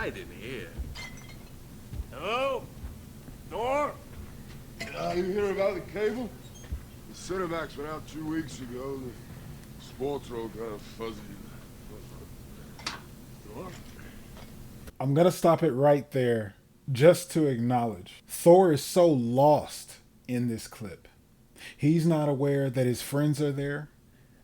right in here. Hello? Thor? You hear about the cable? The Cinemax went out 2 weeks ago. The sports are all kind of fuzzy. Thor? I'm going to stop it right there just to acknowledge Thor is so lost in this clip. He's not aware that his friends are there.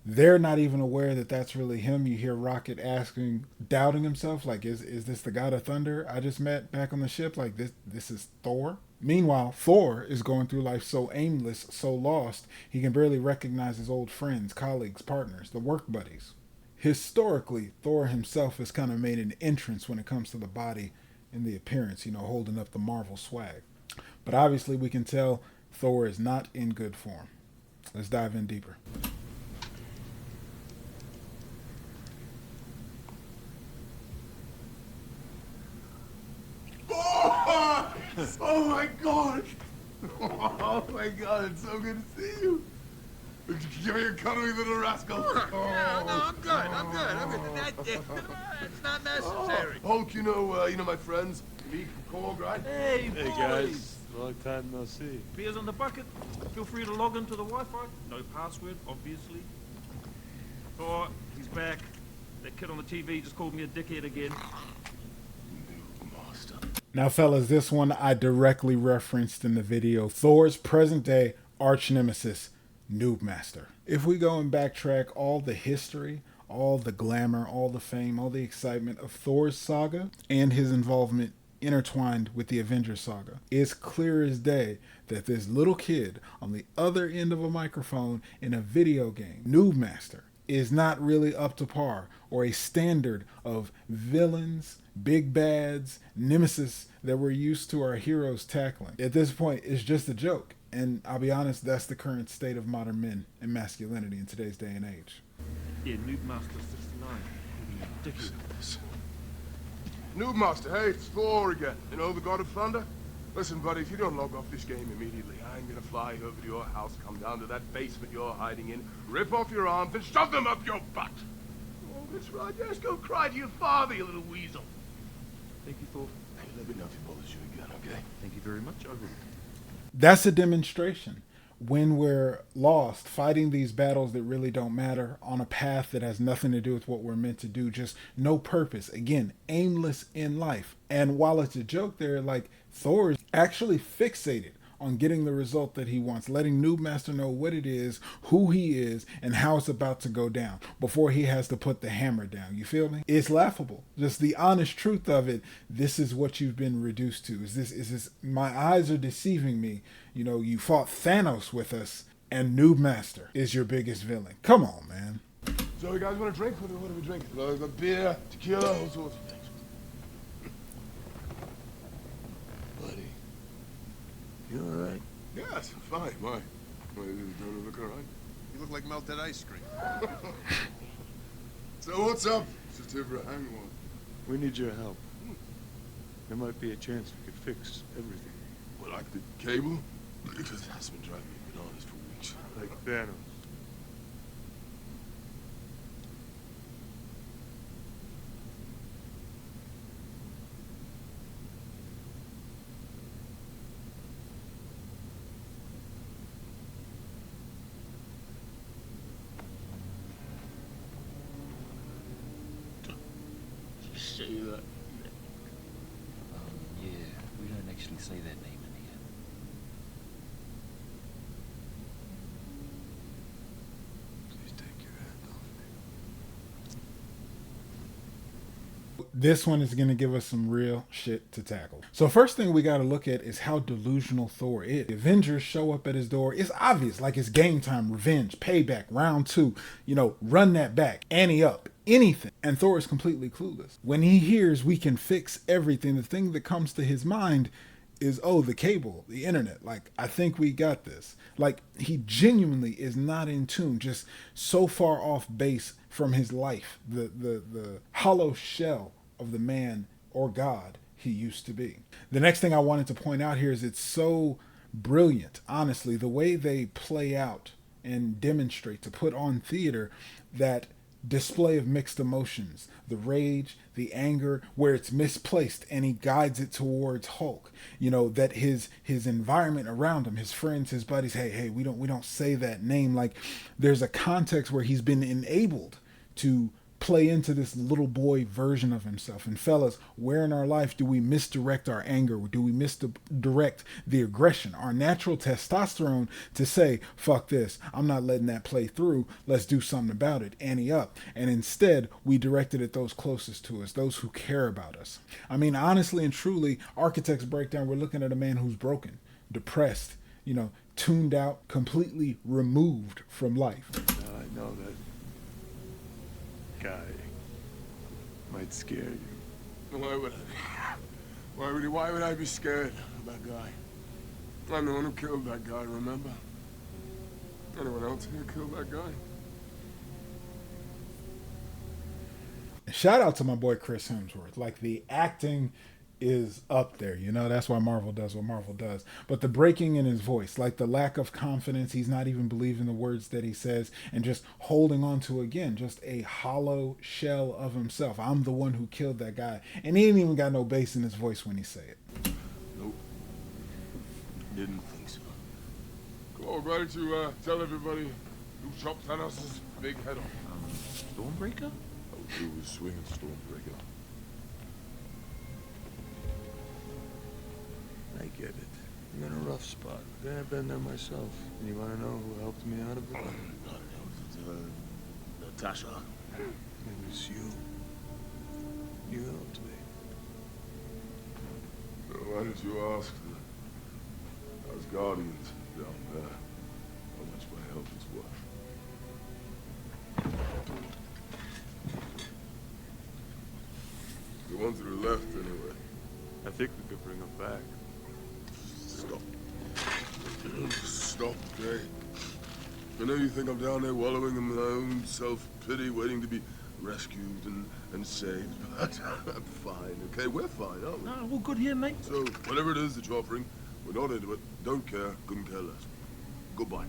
They're not even aware that that's really him. You hear Rocket asking, doubting himself, like, is this the god of thunder I just met back on the ship? Like, this is Thor? Meanwhile, Thor is going through life so aimless, so lost, he can barely recognize his old friends, colleagues, partners, the work buddies. Historically, Thor himself has kind of made an entrance when it comes to the body and the appearance, holding up the Marvel swag. But obviously we can tell Thor is not in good form. Let's dive in deeper. Oh my god! Oh my god, it's so good to see you! Give me your cuddly little rascal! No, I'm good. It's not necessary. Hulk, you know my friends? Me from Co-Hort, right? Hey, guys. Long time no see. Beers on the bucket. Feel free to log into the Wi-Fi. No password, obviously. Thor, he's back. That kid on the TV just called me a dickhead again. Now, fellas, this one I directly referenced in the video. Thor's present-day arch-nemesis, Noob Master. If we go and backtrack all the history, all the glamour, all the fame, all the excitement of Thor's saga and his involvement intertwined with the Avengers saga, it's clear as day that this little kid on the other end of a microphone in a video game, Noob Master, is not really up to par or a standard of villains, big bads, nemesis that we're used to our heroes tackling. At this point, it's just a joke. And I'll be honest, that's the current state of modern men and masculinity in today's day and age. Yeah, Noob Master 69. Dickhead. Noob Master, hey, it's Thor again. You know, the god of thunder? Listen, buddy, if you don't log off this game immediately, I'm gonna fly over to your house, come down to that basement you're hiding in, rip off your arms, and shove them up your butt! Oh, that's right, yes, go cry to your father, you little weasel. Thank you, Thor. Hey, let me know if he bothers you again, okay? Thank you very much. I will. That's a demonstration. When we're lost, fighting these battles that really don't matter on a path that has nothing to do with what we're meant to do, just no purpose. Again, aimless in life. And while it's a joke there, like, Thor is actually fixated on getting the result that he wants, letting Noob Master know what it is, who he is, and how it's about to go down before he has to put the hammer down. You feel me? It's laughable. Just the honest truth of it. This is what you've been reduced to. Is this, my eyes are deceiving me. You fought Thanos with us, and Noob Master is your biggest villain. Come on, man. So you guys want a drink? What are we drinking? Like a beer, tequila, all sorts of things. Buddy. You alright? Yes, I'm fine. Why? Don't I look alright? You look like melted ice cream. So what's up? Just here for a hang one. We need your help. There might be a chance we could fix everything. What, like the cable? Because that's been driving me bananas for weeks. Like Thanos. Say that. Yeah, we don't actually say that name in here. Please take your hand off me. This one is going to give us some real shit to tackle. So first thing we got to look at is how delusional Thor is. The Avengers show up at his door. It's obvious, like it's game time, revenge, payback, round 2, run that back, ante up, anything. And Thor is completely clueless. When he hears we can fix everything, the thing that comes to his mind is, oh, the cable, the internet. Like, I think we got this. Like, he genuinely is not in tune, just so far off base from his life, the hollow shell of the man or God he used to be. The next thing I wanted to point out here is it's so brilliant, honestly, the way they play out and demonstrate to put on theater that display of mixed emotions, the rage, the anger, where it's misplaced, and he guides it towards Hulk. You know, that his environment around him, his friends, his buddies, hey, we don't say that name. Like, there's a context where he's been enabled to play into this little boy version of himself. And fellas, where in our life do we misdirect our anger? Do we misdirect the aggression, our natural testosterone to say, fuck this, I'm not letting that play through, let's do something about it, ante up. And instead, we direct it at those closest to us, those who care about us. I mean, honestly and truly, Architect's Breakdown, we're looking at a man who's broken, depressed, you know, tuned out, completely removed from life. I know that guy might scare you. Why would I be scared of that guy? I'm the one who killed that guy, remember? Anyone else here killed that guy? Shout out to my boy Chris Hemsworth. Like, the acting is up there, you know. That's why Marvel does what Marvel does. But the breaking in his voice, like the lack of confidence, he's not even believing the words that he says, and just holding on to, again, just a hollow shell of himself. I'm the one who killed that guy. And he ain't even got no bass in his voice when he say it. Nope. Didn't think so. Come on, ready to tell everybody who chopped Thanos' big head off. Stormbreaker? Oh, who was swinging Stormbreaker? I get it. I'm in a rough spot. I've been there myself. And you want to know who helped me out of it? Natasha. It was you. You helped me. Why did you ask those guardians down there how much my help is worth? The ones that are left, anyway. I think we could bring him back. Stop. Stop, Jay. I know you think I'm down there wallowing in my own self-pity, waiting to be rescued and saved, but I'm fine, okay? We're fine, aren't we? No, we're good here, mate. So, whatever it is that you're offering, we're not into it. Don't care, couldn't care less. Goodbye.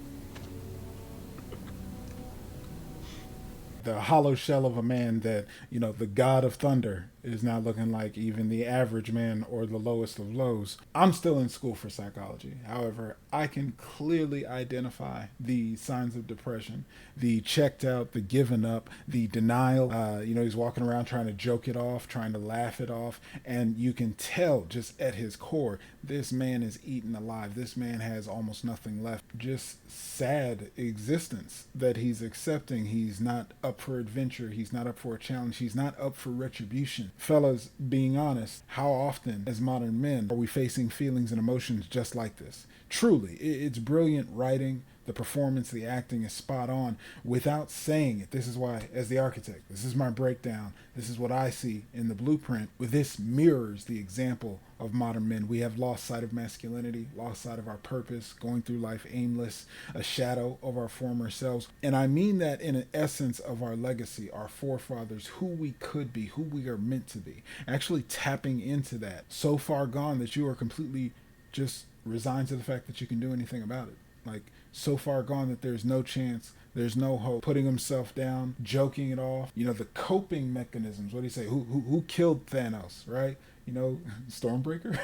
The hollow shell of a man that, you know, the god of thunder is not looking like even the average man or the lowest of lows. I'm still in school for psychology. However, I can clearly identify the signs of depression, the checked out, the given up, the denial. You know, he's walking around trying to joke it off, trying to laugh it off. And you can tell just at his core, this man is eaten alive. This man has almost nothing left. Just sad existence that he's accepting. He's not up for adventure. He's not up for a challenge. He's not up for retribution. Fellas, being honest, how often as modern men are we facing feelings and emotions just like this? Truly, it's brilliant writing. The performance, the acting is spot on without saying it. This is why, as the architect, this is my breakdown. This is what I see in the blueprint. With this mirrors the example of modern men. We have lost sight of masculinity, lost sight of our purpose, going through life aimless, a shadow of our former selves. And I mean that in an essence of our legacy, our forefathers, who we could be, who we are meant to be. Actually tapping into that. So far gone that you are completely just resigned to the fact that you can do anything about it. Like, so far gone that there's no chance, there's no hope. Putting himself down, joking it off. You know, the coping mechanisms. What do you say? Who killed Thanos, right? You know, Stormbreaker?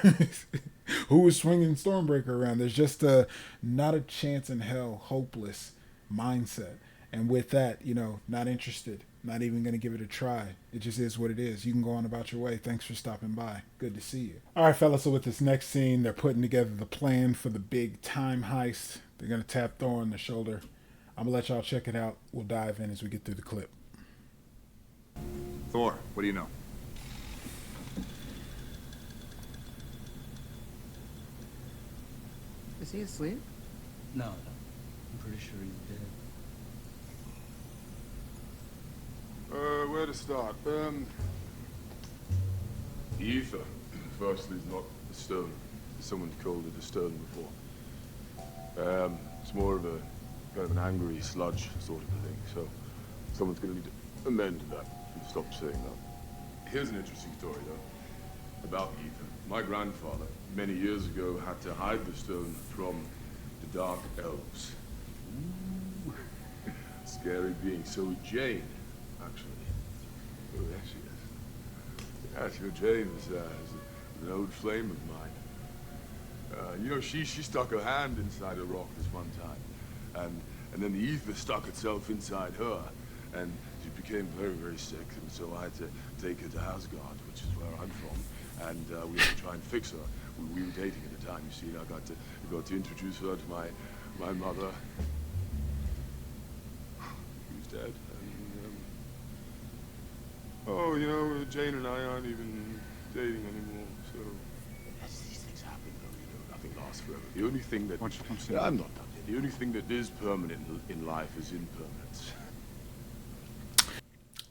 Who was swinging Stormbreaker around? There's just not a chance in hell, hopeless mindset. And with that, you know, not interested, not even going to give it a try. It just is what it is. You can go on about your way. Thanks for stopping by. Good to see you. All right, fellas, so with this next scene, they're putting together the plan for the big time heist. They're going to tap Thor on the shoulder. I'm going to let y'all check it out. We'll dive in as we get through the clip. Thor, what do you know? Is he asleep? No. I'm pretty sure he's dead. Where to start? The ether. Firstly, is not a stone. Someone's called it a stone before. It's more of a kind of an angry sludge sort of a thing. So, someone's going to need to amend that and stop saying that. Here's an interesting story, though, about the ether. My grandfather, many years ago, had to hide the stone from the Dark Elves. Ooh. Scary being. So Jane actually. Oh, there she is. Yes, your Jane is an old flame of mine. You know, she stuck her hand inside a rock this one time, and then the ether stuck itself inside her, and she became very, very sick, and so I had to take her to Asgard, which is where I'm from, and we had to try and fix her. We were dating at the time, you see, and I got to introduce her to my mother. Who's dead, and oh, you know, Jane and I aren't even dating anymore, so these things happen, though, you know, nothing lasts forever. The only thing that I'm not done yet. The only thing that is permanent in life is impermanence.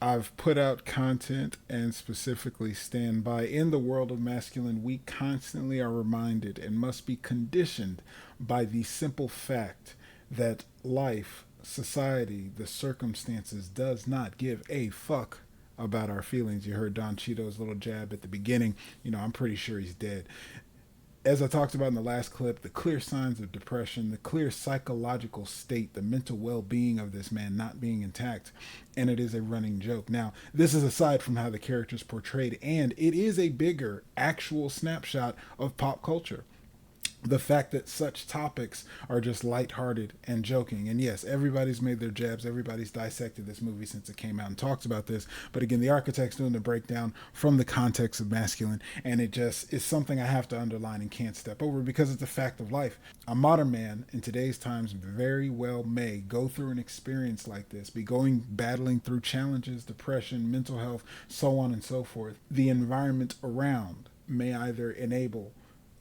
I've put out content and specifically stand by. In the world of masculine, we constantly are reminded and must be conditioned by the simple fact that life, society, the circumstances does not give a fuck about our feelings. You heard Don Cheeto's little jab at the beginning. You know, I'm pretty sure he's dead. As I talked about in the last clip, the clear signs of depression, the clear psychological state, the mental well-being of this man not being intact, and it is a running joke. Now, this is aside from how the character's portrayed, and it is a bigger actual snapshot of pop culture. The fact that such topics are just lighthearted and joking. And yes, everybody's made their jabs. Everybody's dissected this movie since it came out and talks about this. But again, the architect's doing the breakdown from the context of masculine. And it just is something I have to underline and can't step over because it's a fact of life. A modern man in today's times very well may go through an experience like this, be battling through challenges, depression, mental health, so on and so forth. The environment around may either enable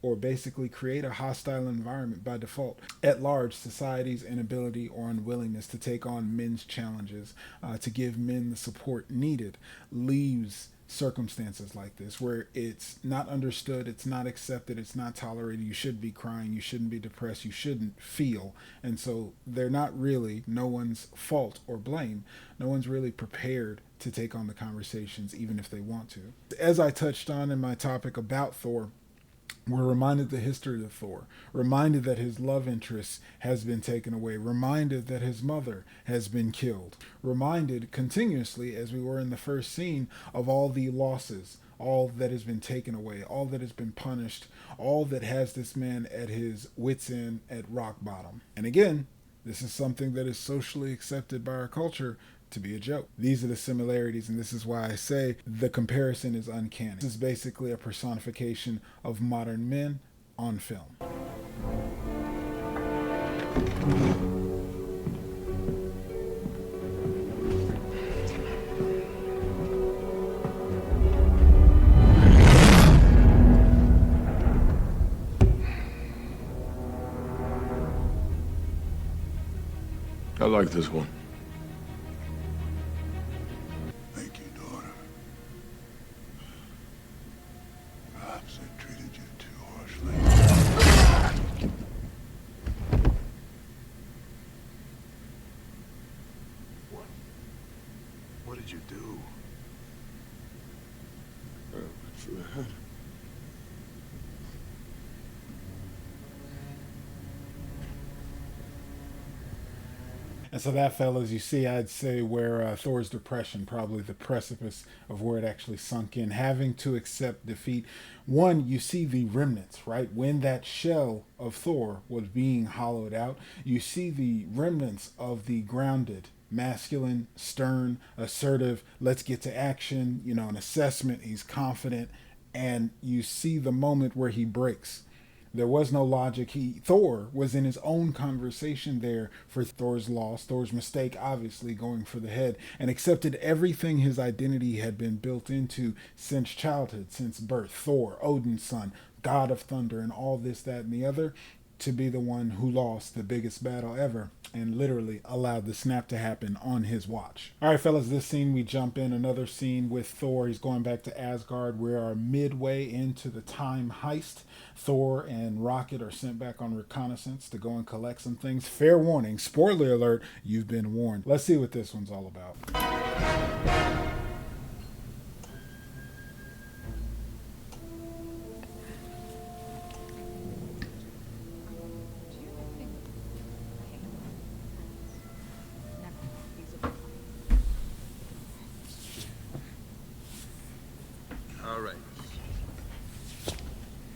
or basically create a hostile environment by default. At large, society's inability or unwillingness to take on men's challenges, to give men the support needed, leaves circumstances like this where it's not understood, it's not accepted, it's not tolerated. You should be crying, you shouldn't be depressed, you shouldn't feel. And so they're not really no one's fault or blame. No one's really prepared to take on the conversations even if they want to. As I touched on in my topic about Thor, we're reminded the history of Thor, reminded that his love interest has been taken away, reminded that his mother has been killed, reminded continuously, as we were in the first scene, of all the losses, all that has been taken away, all that has been punished, all that has this man at his wits' end, at rock bottom. And again, this is something that is socially accepted by our culture to be a joke. These are the similarities, and this is why I say the comparison is uncanny. This is basically a personification of modern men on film. I like this one. What did you do? And so that, fellas, you see, I'd say where Thor's depression, probably the precipice of where it actually sunk in, having to accept defeat. One, you see the remnants, right? When that shell of Thor was being hollowed out, you see the remnants of the grounded, masculine, stern, assertive, let's get to action, you know, an assessment, he's confident, and you see the moment where he breaks. There was no logic. Thor was in his own conversation there for Thor's loss, Thor's mistake, obviously going for the head, and accepted everything his identity had been built into since childhood, since birth. Thor, Odin's son, god of thunder, and all this, that, and the other, to be the one who lost the biggest battle ever and literally allowed the snap to happen on his watch. All right, fellas, this scene, we jump in another scene with Thor. He's going back to Asgard. We are midway into the time heist. Thor and Rocket are sent back on reconnaissance to go and collect some things. Fair warning, spoiler alert, you've been warned. Let's see what this one's all about.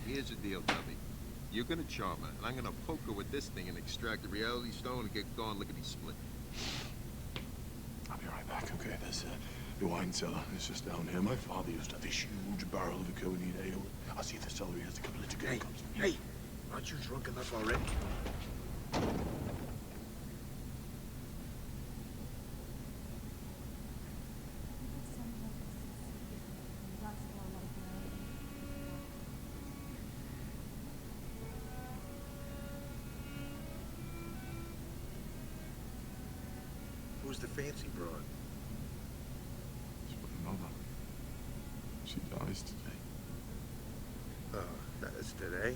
Here's the deal, Tubby. You're gonna charm her, and I'm gonna poke her with this thing and extract the reality stone and get gone lickety-split. I'll be right back, okay? There's the wine cellar. It's just down here. My father used to have this huge barrel of Coney ale. I'll see if the celery has a couple of Hey, cups. hey, aren't you drunk enough already? Who's the fancy broad? You wouldn't know that. She dies today. That is today?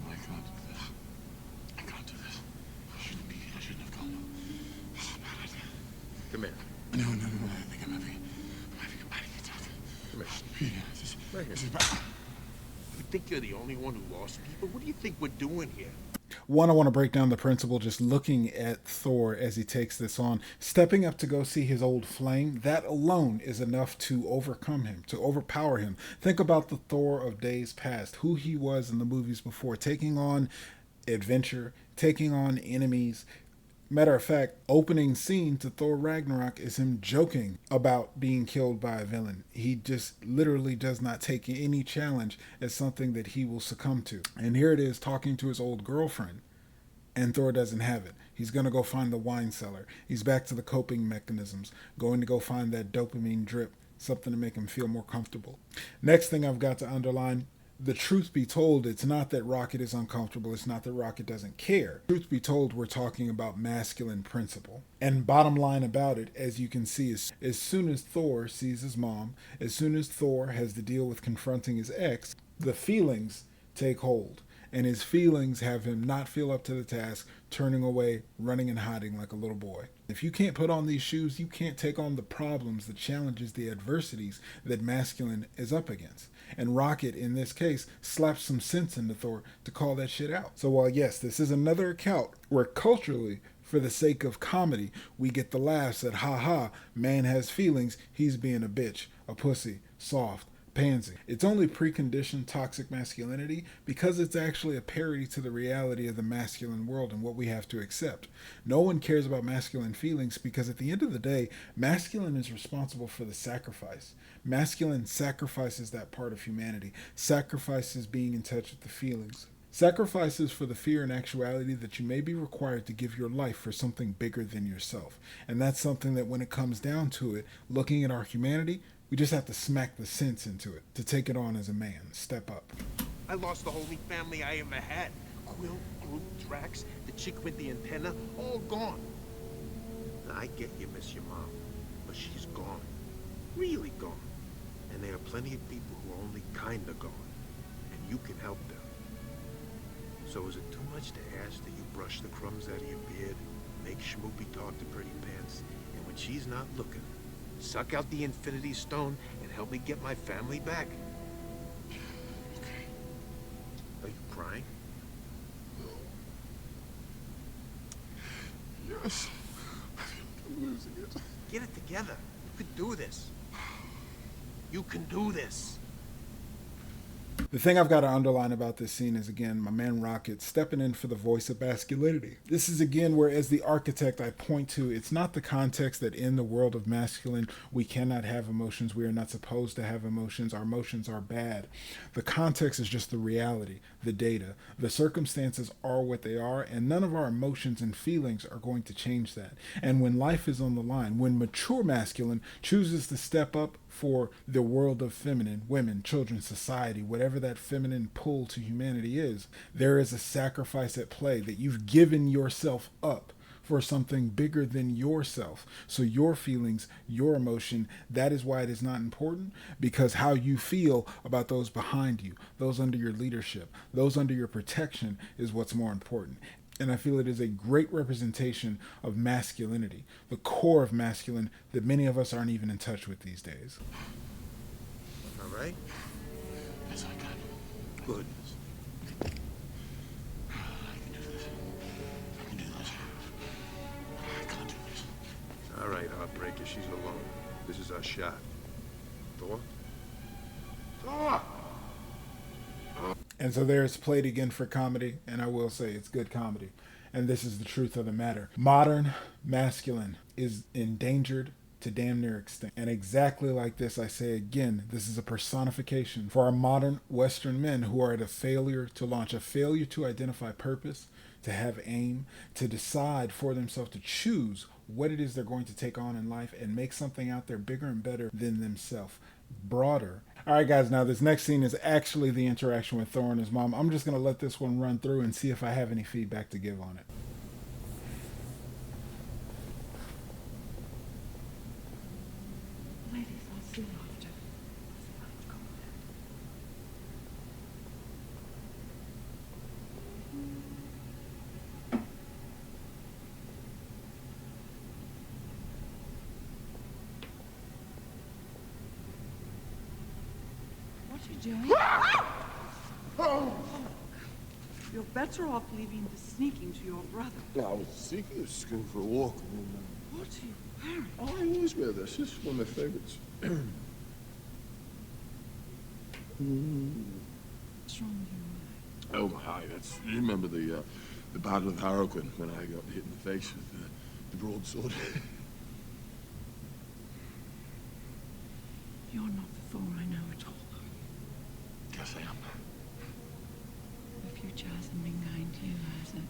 I can't do this. I can't do this. I shouldn't have gone. This is a bad idea. Come here. No. I think I might be combining it out. Come here. Yeah, this is bad. You think you're the only one who lost people? What do you think we're doing here? One, I want to break down the principle just looking at Thor as he takes this on. Stepping up to go see his old flame, that alone is enough to overcome him, to overpower him. Think about the Thor of days past, who he was in the movies before, taking on adventure, taking on enemies. Matter of fact, opening scene to Thor Ragnarok is him joking about being killed by a villain. He just literally does not take any challenge as something that he will succumb to. And here it is talking to his old girlfriend, and Thor doesn't have it. He's going to go find the wine cellar. He's back to the coping mechanisms, going to go find that dopamine drip, something to make him feel more comfortable. Next thing I've got to underline, the truth be told, it's not that Rocket is uncomfortable. It's not that Rocket doesn't care. Truth be told, we're talking about masculine principle. And bottom line about it, as you can see, is as soon as Thor sees his mom, as soon as Thor has to deal with confronting his ex, the feelings take hold. And his feelings have him not feel up to the task, turning away, running and hiding like a little boy. If you can't put on these shoes, you can't take on the problems, the challenges, the adversities that masculine is up against. And Rocket, in this case, slaps some sense into Thor to call that shit out. So while yes, this is another account where culturally, for the sake of comedy, we get the laughs at ha, man has feelings, he's being a bitch, a pussy, soft, pansy. It's only preconditioned toxic masculinity because it's actually a parody to the reality of the masculine world and what we have to accept. No one cares about masculine feelings because at the end of the day, masculine is responsible for the sacrifice. Masculine sacrifices that part of humanity, sacrifices being in touch with the feelings. Sacrifices for the fear and actuality that you may be required to give your life for something bigger than yourself. And that's something that when it comes down to it, looking at our humanity, we just have to smack the sense into it to take it on as a man. Step up. I lost the only family I ever had. Quill, Groot, Drax, the chick with the antenna, all gone. Now, I get you miss your mom, but she's gone. Really gone. And there are plenty of people who are only kinda gone. And you can help them. So is it too much to ask that you brush the crumbs out of your beard, make Schmoopy talk to Pretty Pants, and when she's not looking, suck out the Infinity Stone and help me get my family back? Okay. Are you crying? Yes. I feel like I'm losing it. Get it together. You can do this. You can do this. The thing I've got to underline about this scene is, again, my man Rocket stepping in for the voice of masculinity. This is, again, where as the architect I point to, it's not the context that in the world of masculine, we cannot have emotions. We are not supposed to have emotions. Our emotions are bad. The context is just the reality, the data. The circumstances are what they are, and none of our emotions and feelings are going to change that. And when life is on the line, when mature masculine chooses to step up for the world of feminine, women, children, society, whatever that feminine pull to humanity is, there is a sacrifice at play that you've given yourself up for something bigger than yourself. So your feelings, your emotion, that is why it is not important, because how you feel about those behind you, those under your leadership, those under your protection is what's more important. And I feel it is a great representation of masculinity, the core of masculine that many of us aren't even in touch with these days. All right? Yes, I can. Good. I can do this. I can do this. I can't do this. All right, Heartbreaker, she's alone. This is our shot. Thor? Thor! And so there it's played again for comedy, and I will say it's good comedy. And this is the truth of the matter. Modern masculine is endangered to damn near extinct. And exactly like this, I say again, this is a personification for our modern Western men who are at a failure to launch, a failure to identify purpose, to have aim, to decide for themselves, to choose what it is they're going to take on in life and make something out there bigger and better than themselves, broader. All right, guys, now this next scene is actually the interaction with Thor and his mom. I'm just going to let this one run through and see if I have any feedback to give on it. Ladies, I'll see you after. What are you doing? You're better off leaving the sneaking to your brother. No, I was seeking a skin for a walk. What are you wearing? Oh, I always wear this. This is one of my favorites. What's wrong with your eye? Oh, hi. That's, you remember the Battle of Harlequin when I got hit in the face with the broadsword? You're not the Thor I know at all. Yes, I am. The future hasn't been kind to you, has it?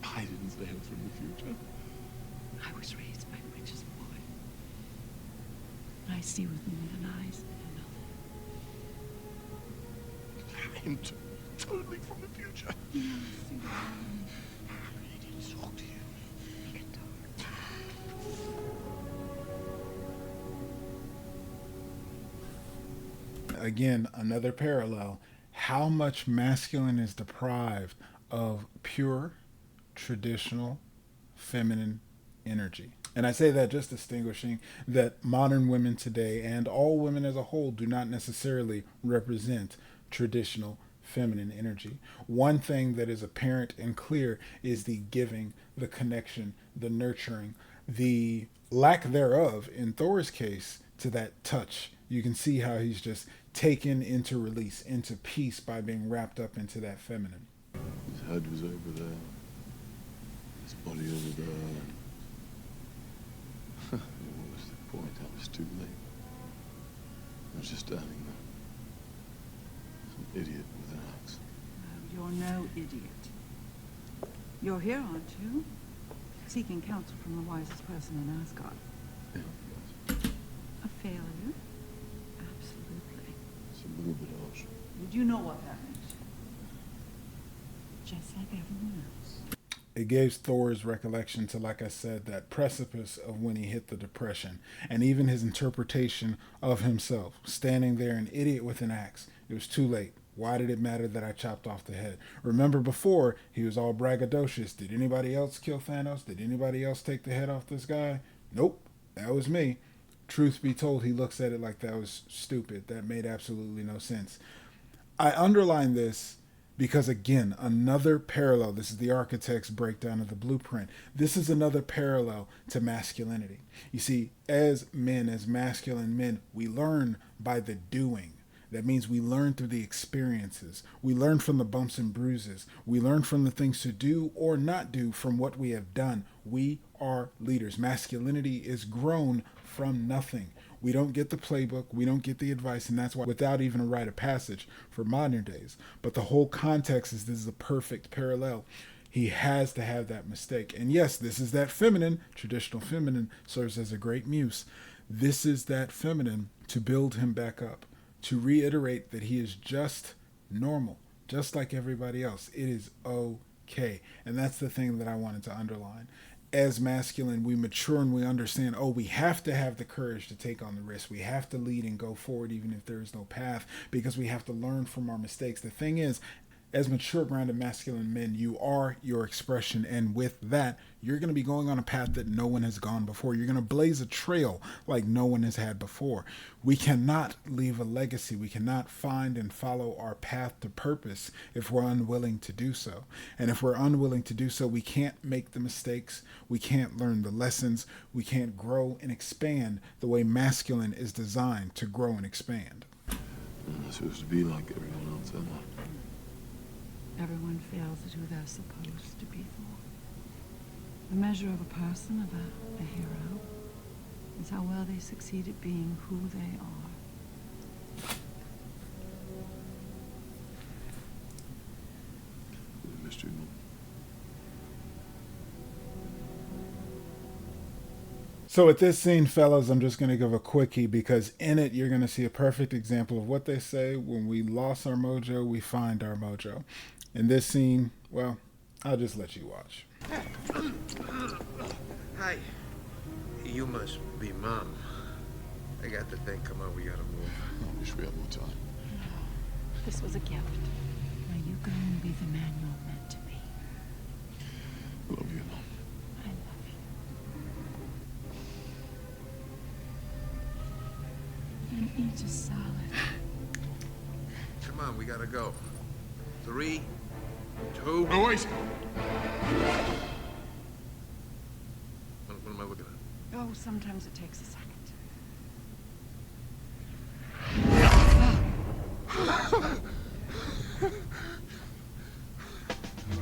I didn't say it from the future. I was raised by a witch's boy. I see with modern eyes and I am totally from the future. nothing. I need to talk to you. We can talk. Again, another parallel. How much masculine is deprived of pure, traditional, feminine energy. And I say that just distinguishing that modern women today and all women as a whole do not necessarily represent traditional feminine energy. One thing that is apparent and clear is the giving, the connection, the nurturing, the lack thereof in Thor's case to that touch. You can see how he's just taken into release, into peace by being wrapped up into that feminine. His head was over there. His body over there. What was the point? I was too late. I was just standing there. Some idiot with an axe. No, you're no idiot. You're here, aren't you? Seeking counsel from the wisest person in Asgard. Yeah, A failure? Absolutely. it's a little bit harsh. Did you know what that meant? Just like everyone else. It gives Thor's recollection to, like I said, that precipice of when he hit the depression, and even his interpretation of himself, standing there an idiot with an axe. It was too late. Why did it matter that I chopped off the head? Remember before, he was all braggadocious. Did anybody else kill Thanos? Did anybody else take the head off this guy? Nope, that was me. Truth be told, he looks at it like that was stupid. That made absolutely no sense. I underline this because, again, another parallel. This is the architect's breakdown of the blueprint. This is another parallel to masculinity. You see, as men, as masculine men, we learn by the doing. That means we learn through the experiences. We learn from the bumps and bruises. We learn from the things to do or not do from what we have done. We are leaders. Masculinity is grown from nothing. We don't get the playbook. We don't get the advice. And that's why, without even a rite of passage for modern days. But the whole context is this is a perfect parallel. He has to have that mistake. And yes, this is that feminine. Traditional feminine serves as a great muse. This is that feminine to build him back up, to reiterate that he is just normal, just like everybody else. It is okay. And that's the thing that I wanted to underline. As masculine, we mature and we understand, we have to have the courage to take on the risk. We have to lead and go forward even if there is no path, because we have to learn from our mistakes. The thing is, As mature, grounded, masculine men, you are your expression. And with that, you're going to be going on a path that no one has gone before. You're going to blaze a trail like no one has had before. We cannot leave a legacy. We cannot find and follow our path to purpose if we're unwilling to do so. And if we're unwilling to do so, we can't make the mistakes. We can't learn the lessons. We can't grow and expand the way masculine is designed to grow and expand. I'm not supposed to be like everyone else, am I? Everyone fails at who they're supposed to be for. The measure of a person, of a hero, is how well they succeed at being who they are. Mr. Mom. So with this scene, fellas, I'm just going to give a quickie because in it, you're going to see a perfect example of what they say. When we lost our mojo, we find our mojo. In this scene, well, I'll just let you watch. Hi. You must be Mom. I got to think, come on, we gotta move. I wish we had more time. This was a gift. Now you go and be the man you're meant to be. Love you, Mom. I love you. And eat a salad. Come on, we gotta go. 3, 2... Oh, wait! What am I looking at? Oh, sometimes it takes a second.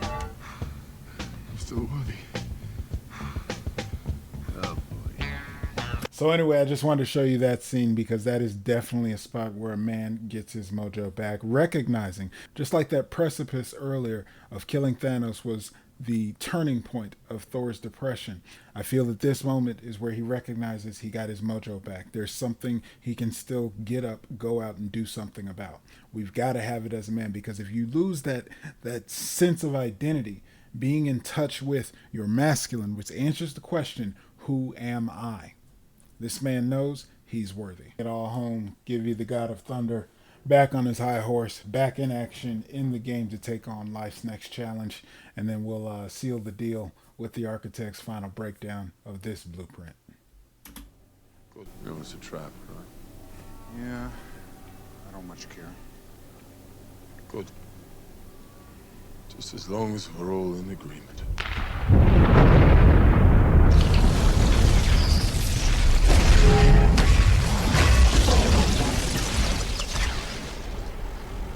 I'm still worthy. Oh, boy. So anyway, I just wanted to show you that scene because that is definitely a spot where a man gets his mojo back, recognizing, just like that precipice earlier of killing Thanos was the turning point of Thor's depression. I feel that this moment is where he recognizes he got his mojo back. There's something he can still get up, go out and do something about. We've got to have it as a man, because if you lose that sense of identity, being in touch with your masculine, which answers the question, who am I? This man knows he's worthy. Get all home, give you the God of Thunder back on his high horse, back in action in the game to take on life's next challenge, and then we'll seal the deal with the architect's final breakdown of this blueprint. Good. You know it's a trap, right? Yeah, I don't much care. Good. Just as long as we're all in agreement.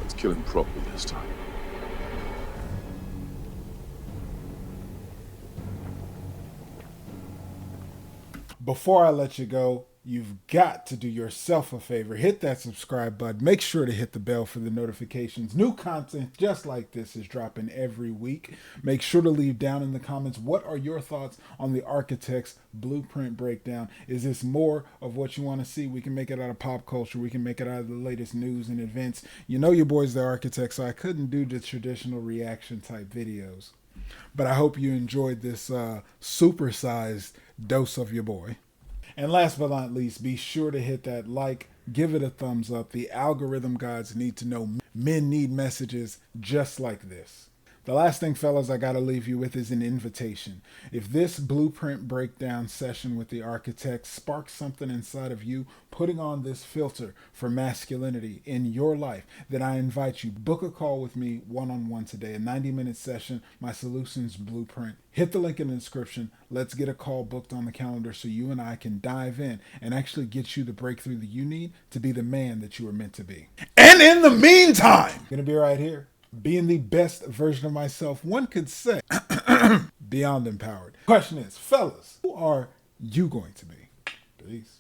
Let's kill him properly this time. Before I let you go, you've got to do yourself a favor. Hit that subscribe button. Make sure to hit the bell for the notifications. New content just like this is dropping every week. Make sure to leave down in the comments, what are your thoughts on the architect's blueprint breakdown? Is this more of what you want to see? We can make it out of pop culture. We can make it out of the latest news and events. You know your boy's the architect, so I couldn't do the traditional reaction type videos. But I hope you enjoyed this supersized dose of your boy. And last but not least, be sure to hit that like, give it a thumbs up. The algorithm gods need to know men need messages just like this. The last thing, fellas, I got to leave you with is an invitation. If this blueprint breakdown session with the architect sparks something inside of you, putting on this filter for masculinity in your life, then I invite you, book a call with me one-on-one today, a 90-minute session, my solutions blueprint. Hit the link in the description. Let's get a call booked on the calendar so you and I can dive in and actually get you the breakthrough that you need to be the man that you are meant to be. And in the meantime, I'm going to be right here, being the best version of myself, one could say, beyond empowered. Question is, fellas, who are you going to be? Peace.